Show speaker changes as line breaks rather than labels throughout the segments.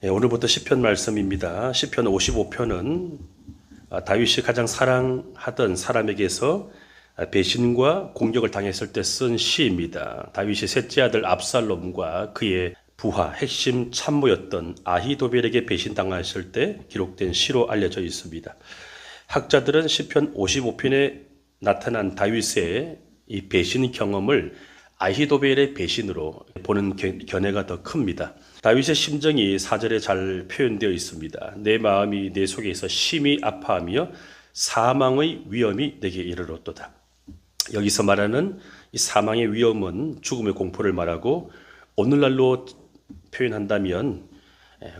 오늘부터 시편 말씀입니다. 시편 55편은 다윗이 가장 사랑하던 사람에게서 배신과 공격을 당했을 때 쓴 시입니다. 다윗이 셋째 아들 압살롬과 그의 부하, 핵심 참모였던 아히도벨에게 배신당했을 때 기록된 시로 알려져 있습니다. 학자들은 시편 55편에 나타난 다윗의 이 배신 경험을 아히도벨의 배신으로 보는 견해가 더 큽니다. 다윗의 심정이 4절에 잘 표현되어 있습니다. 내 마음이 내 속에서 심히 아파하며 사망의 위험이 내게 이르렀도다. 여기서 말하는 이 사망의 위험은 죽음의 공포를 말하고 오늘날로 표현한다면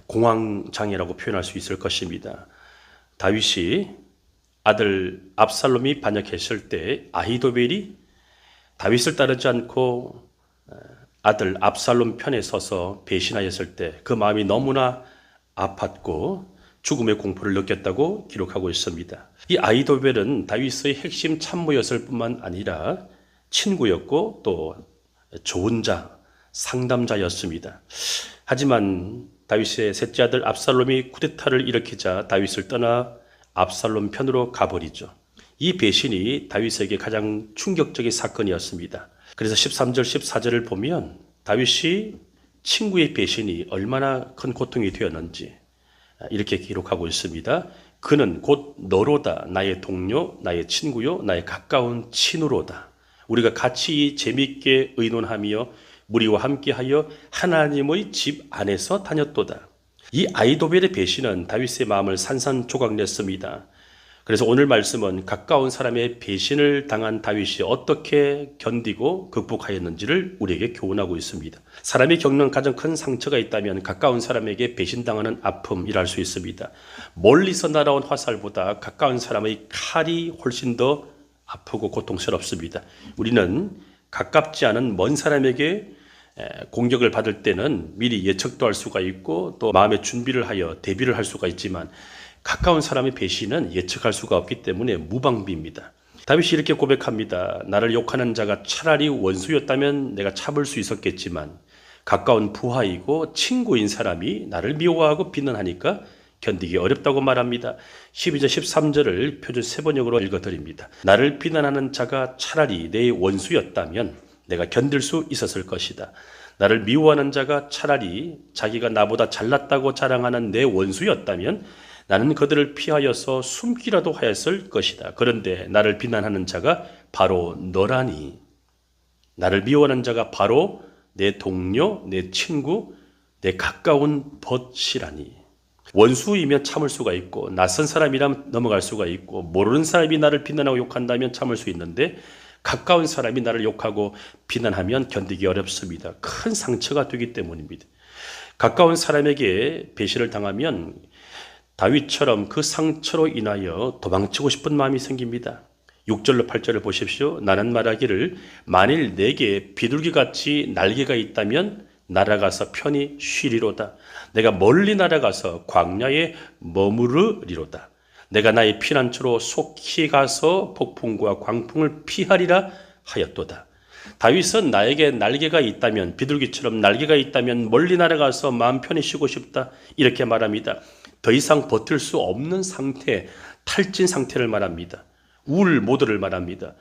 공황장애라고 표현할 수 있을 것입니다. 다윗이 아들 압살롬이 반역했을 때 아히도벨이 다윗을 따르지 않고 아들 압살롬 편에 서서 배신하였을 때 그 마음이 너무나 아팠고 죽음의 공포를 느꼈다고 기록하고 있습니다. 이 아히도벨은 다윗의 핵심 참모였을 뿐만 아니라 친구였고 또 좋은 자, 상담자였습니다. 하지만 다윗의 셋째 아들 압살롬이 쿠데타를 일으키자 다윗을 떠나 압살롬 편으로 가버리죠. 이 배신이 다윗에게 가장 충격적인 사건이었습니다. 그래서 13절, 14절을 보면 다윗이 친구의 배신이 얼마나 큰 고통이 되었는지 이렇게 기록하고 있습니다. 그는 곧 너로다. 나의 동료, 나의 친구요, 나의 가까운 친구로다. 우리가 같이 재미있게 의논하며 무리와 함께하여 하나님의 집 안에서 다녔도다. 이 아히도벨의 배신은 다윗의 마음을 산산조각냈습니다. 그래서 오늘 말씀은 가까운 사람의 배신을 당한 다윗이 어떻게 견디고 극복하였는지를 우리에게 교훈하고 있습니다. 사람이 겪는 가장 큰 상처가 있다면 가까운 사람에게 배신당하는 아픔이랄 수 있습니다. 멀리서 날아온 화살보다 가까운 사람의 칼이 훨씬 더 아프고 고통스럽습니다. 우리는 가깝지 않은 먼 사람에게 공격을 받을 때는 미리 예측도 할 수가 있고 또 마음의 준비를 하여 대비를 할 수가 있지만 가까운 사람의 배신은 예측할 수가 없기 때문에 무방비입니다. 다윗이 이렇게 고백합니다. 나를 욕하는 자가 차라리 원수였다면 내가 참을 수 있었겠지만 가까운 부하이고 친구인 사람이 나를 미워하고 비난하니까 견디기 어렵다고 말합니다. 12절 13절을 표준 세번역으로 읽어드립니다. 나를 비난하는 자가 차라리 내 원수였다면 내가 견딜 수 있었을 것이다. 나를 미워하는 자가 차라리 자기가 나보다 잘났다고 자랑하는 내 원수였다면 나는 그들을 피하여서 숨기라도 하였을 것이다. 그런데 나를 비난하는 자가 바로 너라니. 나를 미워하는 자가 바로 내 동료, 내 친구, 내 가까운 벗이라니. 원수이면 참을 수가 있고 낯선 사람이라면 넘어갈 수가 있고 모르는 사람이 나를 비난하고 욕한다면 참을 수 있는데 가까운 사람이 나를 욕하고 비난하면 견디기 어렵습니다. 큰 상처가 되기 때문입니다. 가까운 사람에게 배신을 당하면 다윗처럼 그 상처로 인하여 도망치고 싶은 마음이 생깁니다. 6절로 8절을 보십시오. 나는 말하기를 만일 내게 비둘기같이 날개가 있다면 날아가서 편히 쉬리로다. 내가 멀리 날아가서 광야에 머무르리로다. 내가 나의 피난처로 속히 가서 폭풍과 광풍을 피하리라 하였도다. 다윗은 나에게 날개가 있다면 비둘기처럼 날개가 있다면 멀리 날아가서 마음 편히 쉬고 싶다 이렇게 말합니다. 더 이상 버틸 수 없는 상태, 탈진 상태를 말합니다. 우울 모드를 말합니다.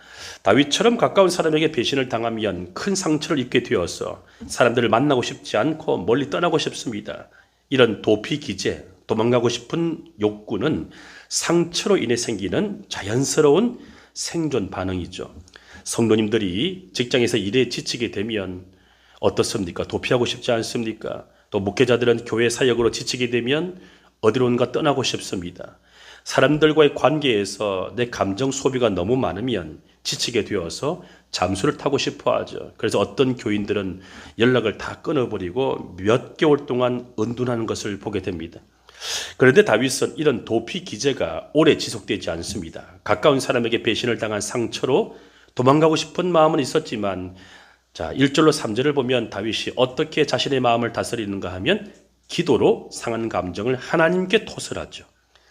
다윗처럼 가까운 사람에게 배신을 당하면 큰 상처를 입게 되어서 사람들을 만나고 싶지 않고 멀리 떠나고 싶습니다. 이런 도피 기제, 도망가고 싶은 욕구는 상처로 인해 생기는 자연스러운 생존 반응이죠. 성도님들이 직장에서 일에 지치게 되면 어떻습니까? 도피하고 싶지 않습니까? 또 목회자들은 교회 사역으로 지치게 되면 어디론가 떠나고 싶습니다. 사람들과의 관계에서 내 감정 소비가 너무 많으면 지치게 되어서 잠수를 타고 싶어 하죠. 그래서 어떤 교인들은 연락을 다 끊어버리고 몇 개월 동안 은둔하는 것을 보게 됩니다. 그런데 다윗은 이런 도피 기제가 오래 지속되지 않습니다. 가까운 사람에게 배신을 당한 상처로 도망가고 싶은 마음은 있었지만 1절로 3절을 보면 다윗이 어떻게 자신의 마음을 다스리는가 하면 기도로 상한 감정을 하나님께 토설하죠.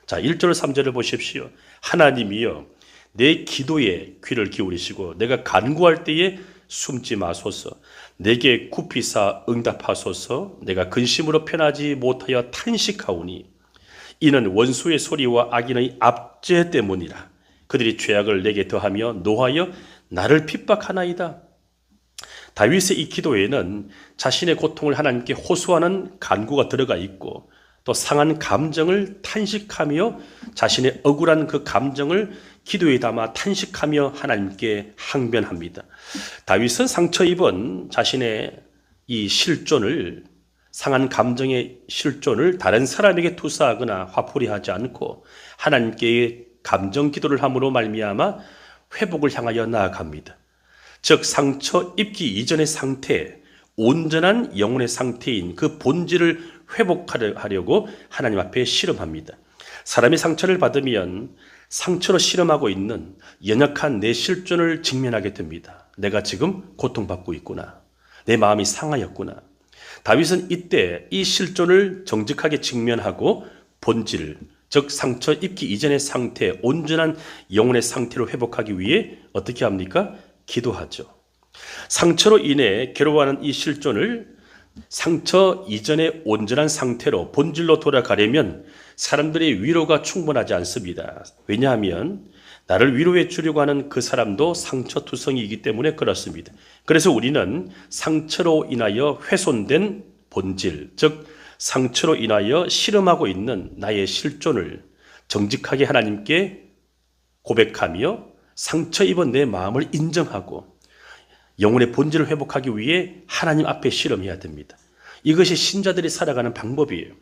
1절 3절을 보십시오. 하나님이여 내 기도에 귀를 기울이시고 내가 간구할 때에 숨지 마소서. 내게 굽히사 응답하소서. 내가 근심으로 편하지 못하여 탄식하오니 이는 원수의 소리와 악인의 압제 때문이라. 그들이 죄악을 내게 더하며 노하여 나를 핍박하나이다. 다윗의 이 기도에는 자신의 고통을 하나님께 호소하는 간구가 들어가 있고 또 상한 감정을 탄식하며 자신의 억울한 그 감정을 기도에 담아 탄식하며 하나님께 항변합니다. 다윗은 상처 입은 자신의 이 실존을, 상한 감정의 실존을 다른 사람에게 투사하거나 화풀이하지 않고 하나님께 감정 기도를 함으로 말미암아 회복을 향하여 나아갑니다. 즉 상처 입기 이전의 상태, 온전한 영혼의 상태인 그 본질을 회복하려고 하나님 앞에 실험합니다. 사람이 상처를 받으면 상처로 실험하고 있는 연약한 내 실존을 직면하게 됩니다. 내가 지금 고통받고 있구나. 내 마음이 상하였구나. 다윗은 이때 이 실존을 정직하게 직면하고 본질, 즉 상처 입기 이전의 상태, 온전한 영혼의 상태로 회복하기 위해 어떻게 합니까? 기도하죠. 상처로 인해 괴로워하는 이 실존을 상처 이전의 온전한 상태로 본질로 돌아가려면 사람들의 위로가 충분하지 않습니다. 왜냐하면 나를 위로해 주려고 하는 그 사람도 상처투성이기 때문에 그렇습니다. 그래서 우리는 상처로 인하여 훼손된 본질, 즉 상처로 인하여 실험하고 있는 나의 실존을 정직하게 하나님께 고백하며 상처 입은 내 마음을 인정하고 영혼의 본질을 회복하기 위해 하나님 앞에 실험해야 됩니다. 이것이 신자들이 살아가는 방법이에요.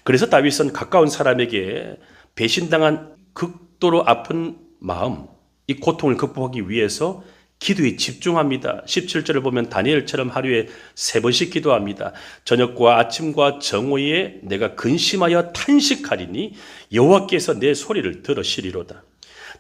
그래서 다윗은 가까운 사람에게 배신당한 극도로 아픈 마음, 이 고통을 극복하기 위해서 기도에 집중합니다. 17절을 보면 다니엘처럼 하루에 3번씩 기도합니다. 저녁과 아침과 정오에 내가 근심하여 탄식하리니 여호와께서 내 소리를 들으시리로다.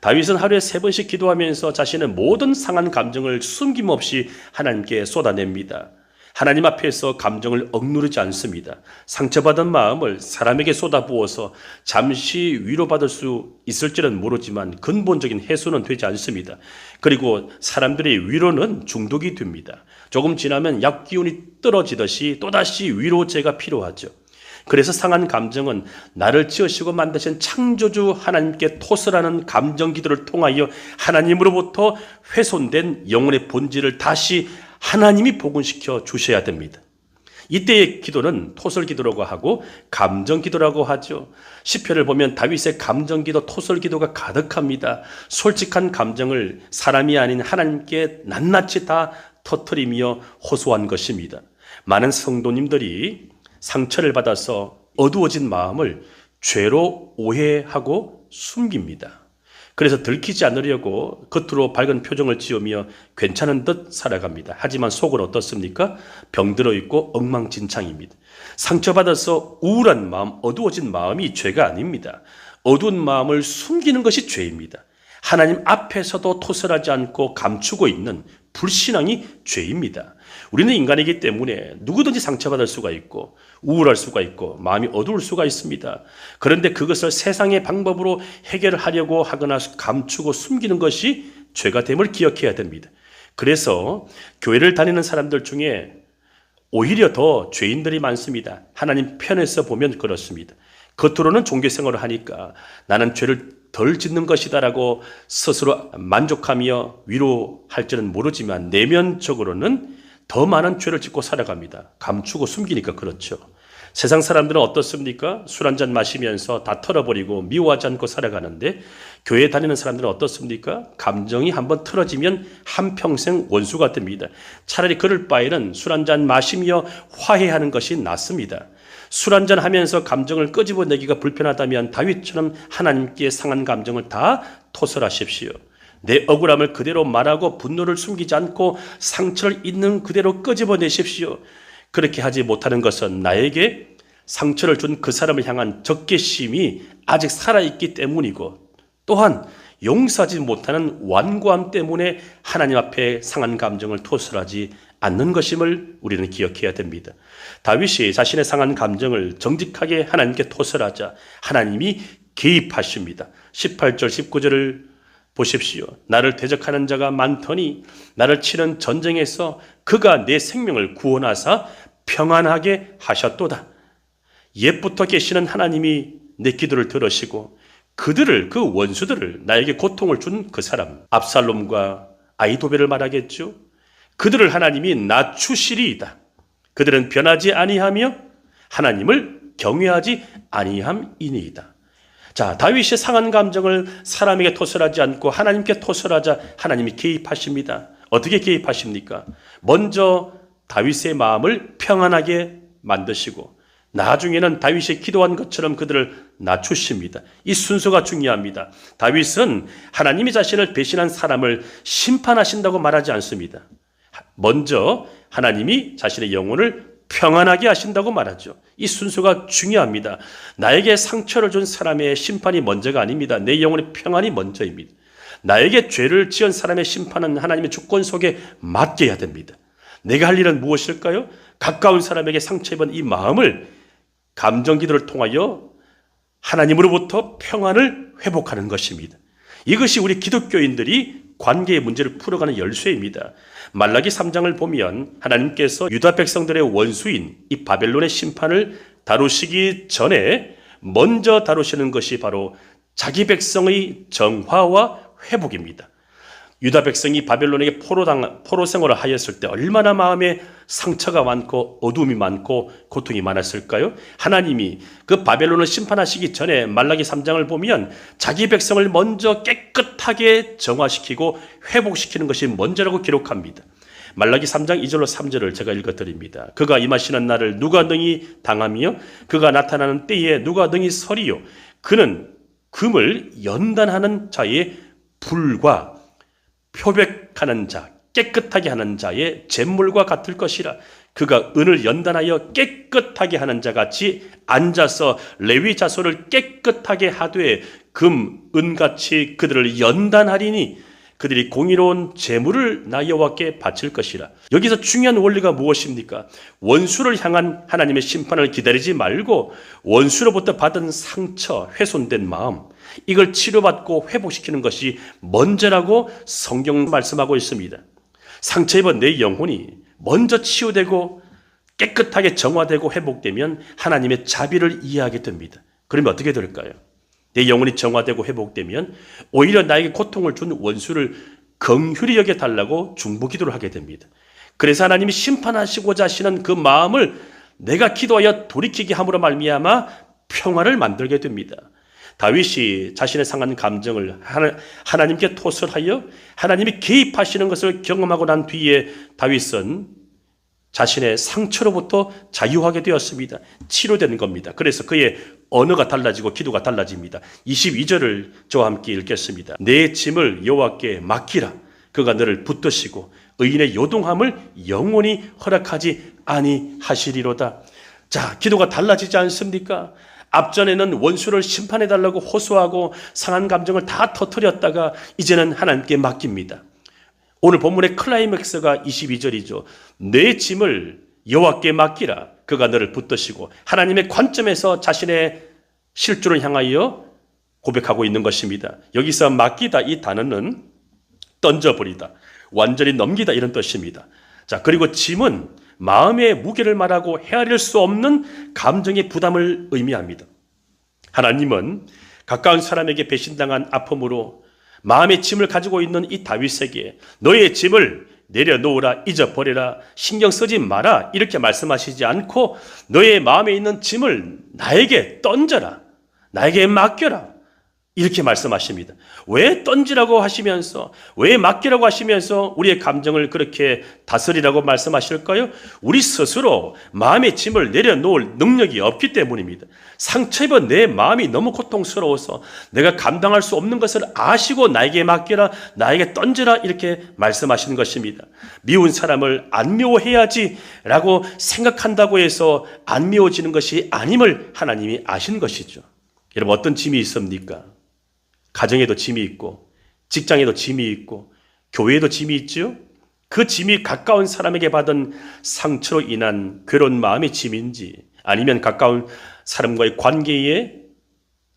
다윗은 하루에 3번씩 기도하면서 자신의 모든 상한 감정을 숨김없이 하나님께 쏟아냅니다. 하나님 앞에서 감정을 억누르지 않습니다. 상처받은 마음을 사람에게 쏟아부어서 잠시 위로받을 수 있을지는 모르지만 근본적인 해소는 되지 않습니다. 그리고 사람들의 위로는 중독이 됩니다. 조금 지나면 약 기운이 떨어지듯이 또다시 위로제가 필요하죠. 그래서 상한 감정은 나를 지으시고 만드신 창조주 하나님께 토설하는 감정 기도를 통하여 하나님으로부터 훼손된 영혼의 본질을 다시 하나님이 복원시켜 주셔야 됩니다. 이때의 기도는 토설 기도라고 하고 감정 기도라고 하죠. 시편을 보면 다윗의 감정 기도, 토설 기도가 가득합니다. 솔직한 감정을 사람이 아닌 하나님께 낱낱이 다 터뜨리며 호소한 것입니다. 많은 성도님들이 상처를 받아서 어두워진 마음을 죄로 오해하고 숨깁니다. 그래서 들키지 않으려고 겉으로 밝은 표정을 지으며 괜찮은 듯 살아갑니다. 하지만 속은 어떻습니까? 병들어 있고 엉망진창입니다. 상처받아서 우울한 마음, 어두워진 마음이 죄가 아닙니다. 어두운 마음을 숨기는 것이 죄입니다. 하나님 앞에서도 토설하지 않고 감추고 있는 불신앙이 죄입니다. 우리는 인간이기 때문에 누구든지 상처받을 수가 있고 우울할 수가 있고 마음이 어두울 수가 있습니다. 그런데 그것을 세상의 방법으로 해결하려고 하거나 감추고 숨기는 것이 죄가 됨을 기억해야 됩니다. 그래서 교회를 다니는 사람들 중에 오히려 더 죄인들이 많습니다. 하나님 편에서 보면 그렇습니다. 겉으로는 종교생활을 하니까 나는 죄를 덜 짓는 것이다라고 스스로 만족하며 위로할지는 모르지만 내면적으로는 더 많은 죄를 짓고 살아갑니다. 감추고 숨기니까 그렇죠. 세상 사람들은 어떻습니까? 술 한잔 마시면서 다 털어버리고 미워하지 않고 살아가는데 교회 다니는 사람들은 어떻습니까? 감정이 한번 틀어지면 한평생 원수가 됩니다. 차라리 그럴 바에는 술 한잔 마시며 화해하는 것이 낫습니다. 술 한잔 하면서 감정을 끄집어내기가 불편하다면 다윗처럼 하나님께 상한 감정을 다 토설하십시오. 내 억울함을 그대로 말하고 분노를 숨기지 않고 상처를 있는 그대로 끄집어내십시오. 그렇게 하지 못하는 것은 나에게 상처를 준 그 사람을 향한 적개심이 아직 살아있기 때문이고 또한 용서하지 못하는 완고함 때문에 하나님 앞에 상한 감정을 토설하지 않는 것임을 우리는 기억해야 됩니다. 다윗이 자신의 상한 감정을 정직하게 하나님께 토설하자 하나님이 개입하십니다. 18절 19절을 보십시오. 나를 대적하는 자가 많더니 나를 치는 전쟁에서 그가 내 생명을 구원하사 평안하게 하셨도다. 옛부터 계시는 하나님이 내 기도를 들으시고 그 원수들을 나에게 고통을 준 그 사람, 압살롬과 아히도벨을 말하겠죠. 그들을 하나님이 낮추시리이다. 그들은 변하지 아니하며 하나님을 경외하지 아니함이니이다. 자, 다윗의 상한 감정을 사람에게 토설하지 않고 하나님께 토설하자 하나님이 개입하십니다. 어떻게 개입하십니까? 먼저 다윗의 마음을 평안하게 만드시고 나중에는 다윗이 기도한 것처럼 그들을 낮추십니다. 이 순서가 중요합니다. 다윗은 하나님이 자신을 배신한 사람을 심판하신다고 말하지 않습니다. 먼저 하나님이 자신의 영혼을 평안하게 하신다고 말하죠. 이 순서가 중요합니다. 나에게 상처를 준 사람의 심판이 먼저가 아닙니다. 내 영혼의 평안이 먼저입니다. 나에게 죄를 지은 사람의 심판은 하나님의 주권 속에 맡겨야 됩니다. 내가 할 일은 무엇일까요? 가까운 사람에게 상처 입은 이 마음을 감정 기도를 통하여 하나님으로부터 평안을 회복하는 것입니다. 이것이 우리 기독교인들이 관계의 문제를 풀어가는 열쇠입니다. 말라기 3장을 보면 하나님께서 유다 백성들의 원수인 이 바벨론의 심판을 다루시기 전에 먼저 다루시는 것이 바로 자기 백성의 정화와 회복입니다. 유다 백성이 바벨론에게 포로 생활을 하였을 때 얼마나 마음에 상처가 많고 어둠이 많고 고통이 많았을까요? 하나님이 그 바벨론을 심판하시기 전에 말라기 3장을 보면 자기 백성을 먼저 깨끗하게 정화시키고 회복시키는 것이 먼저라고 기록합니다. 말라기 3장 2절로 3절을 제가 읽어드립니다. 그가 임하시는 날을 누가 능히 당하며 그가 나타나는 때에 누가 능히 서리요. 그는 금을 연단하는 자의 불과 표백하는 자, 깨끗하게 하는 자의 잿물과 같을 것이라. 그가 은을 연단하여 깨끗하게 하는 자 같이 앉아서 레위 자손을 깨끗하게 하되 금, 은같이 그들을 연단하리니 그들이 공의로운 제물을 나 여호와께 바칠 것이라. 여기서 중요한 원리가 무엇입니까? 원수를 향한 하나님의 심판을 기다리지 말고 원수로부터 받은 상처, 훼손된 마음, 이걸 치료받고 회복시키는 것이 먼저라고 성경 말씀하고 있습니다. 상처 입은 내 영혼이 먼저 치유되고 깨끗하게 정화되고 회복되면 하나님의 자비를 이해하게 됩니다. 그러면 어떻게 될까요? 내 영혼이 정화되고 회복되면 오히려 나에게 고통을 준 원수를 긍휼히 여겨달라고 중보기도를 하게 됩니다. 그래서 하나님이 심판하시고자 하시는 그 마음을 내가 기도하여 돌이키게 함으로 말미암아 평화를 만들게 됩니다. 다윗이 자신의 상한 감정을 하나님께 토설하여 하나님이 개입하시는 것을 경험하고 난 뒤에 다윗은 자신의 상처로부터 자유하게 되었습니다. 치료되는 겁니다. 그래서 그의 언어가 달라지고 기도가 달라집니다. 22절을 저와 함께 읽겠습니다. 내 짐을 여호와께 맡기라. 그가 너를 붙드시고 의인의 요동함을 영원히 허락하지 아니하시리로다. 자, 기도가 달라지지 않습니까? 앞전에는 원수를 심판해달라고 호소하고 상한 감정을 다 터뜨렸다가 이제는 하나님께 맡깁니다. 오늘 본문의 클라이맥스가 22절이죠. 내 짐을 여호와께 맡기라. 그가 너를 붙드시고 하나님의 관점에서 자신의 실주를 향하여 고백하고 있는 것입니다. 여기서 맡기다 이 단어는 던져버리다, 완전히 넘기다 이런 뜻입니다. 자, 그리고 짐은 마음의 무게를 말하고 헤아릴 수 없는 감정의 부담을 의미합니다. 하나님은 가까운 사람에게 배신당한 아픔으로 마음의 짐을 가지고 있는 이 다윗에게 너의 짐을 내려놓으라, 잊어버려라, 신경 쓰지 마라 이렇게 말씀하시지 않고 너의 마음에 있는 짐을 나에게 던져라, 나에게 맡겨라 이렇게 말씀하십니다. 왜 던지라고 하시면서, 왜 맡기라고 하시면서 우리의 감정을 그렇게 다스리라고 말씀하실까요? 우리 스스로 마음의 짐을 내려놓을 능력이 없기 때문입니다. 상처 입은 내 마음이 너무 고통스러워서 내가 감당할 수 없는 것을 아시고 나에게 맡겨라, 나에게 던져라 이렇게 말씀하시는 것입니다. 미운 사람을 안 미워해야지 라고 생각한다고 해서 안 미워지는 것이 아님을 하나님이 아신 것이죠. 여러분, 어떤 짐이 있습니까? 가정에도 짐이 있고 직장에도 짐이 있고 교회에도 짐이 있죠. 그 짐이 가까운 사람에게 받은 상처로 인한 괴로운 마음의 짐인지 아니면 가까운 사람과의 관계에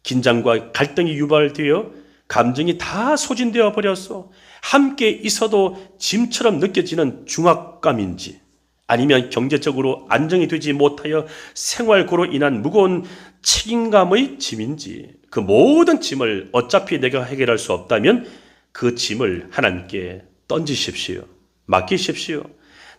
긴장과 갈등이 유발되어 감정이 다 소진되어 버렸어. 함께 있어도 짐처럼 느껴지는 중압감인지, 아니면 경제적으로 안정이 되지 못하여 생활고로 인한 무거운 책임감의 짐인지, 그 모든 짐을 어차피 내가 해결할 수 없다면 그 짐을 하나님께 던지십시오. 맡기십시오.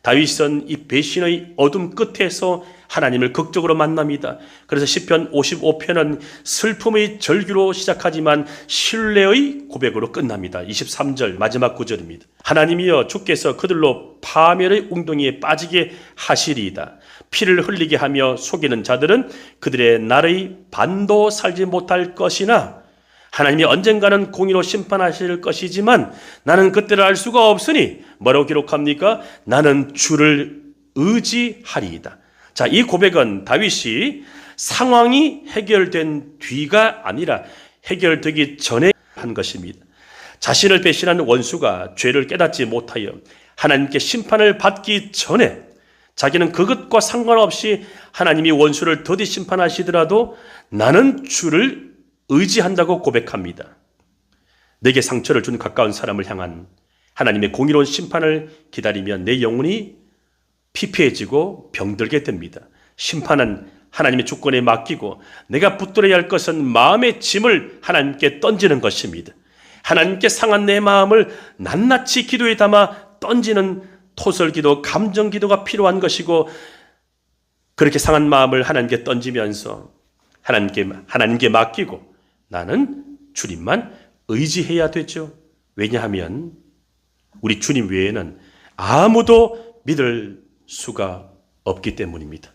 다윗은 이 배신의 어둠 끝에서 하나님을 극적으로 만납니다. 그래서 시편 55편은 슬픔의 절규로 시작하지만 신뢰의 고백으로 끝납니다. 23절 마지막 구절입니다. 하나님이여, 주께서 그들로 파멸의 웅덩이에 빠지게 하시리이다. 피를 흘리게 하며 속이는 자들은 그들의 날의 반도 살지 못할 것이나, 하나님이 언젠가는 공의로 심판하실 것이지만 나는 그때를 알 수가 없으니 뭐라고 기록합니까? 나는 주를 의지하리이다. 자, 이 고백은 다윗이 상황이 해결된 뒤가 아니라 해결되기 전에 한 것입니다. 자신을 배신한 원수가 죄를 깨닫지 못하여 하나님께 심판을 받기 전에 자기는 그것과 상관없이 하나님이 원수를 더디 심판하시더라도 나는 주를 의지한다고 고백합니다. 내게 상처를 준 가까운 사람을 향한 하나님의 공의로운 심판을 기다리면 내 영혼이 피폐해지고 병들게 됩니다. 심판은 하나님의 주권에 맡기고 내가 붙들어야 할 것은 마음의 짐을 하나님께 던지는 것입니다. 하나님께 상한 내 마음을 낱낱이 기도에 담아 던지는 토설기도, 감정기도가 필요한 것이고, 그렇게 상한 마음을 하나님께 던지면서 하나님께 맡기고 나는 주님만 의지해야 되죠. 왜냐하면 우리 주님 외에는 아무도 믿을 수가 없기 때문입니다.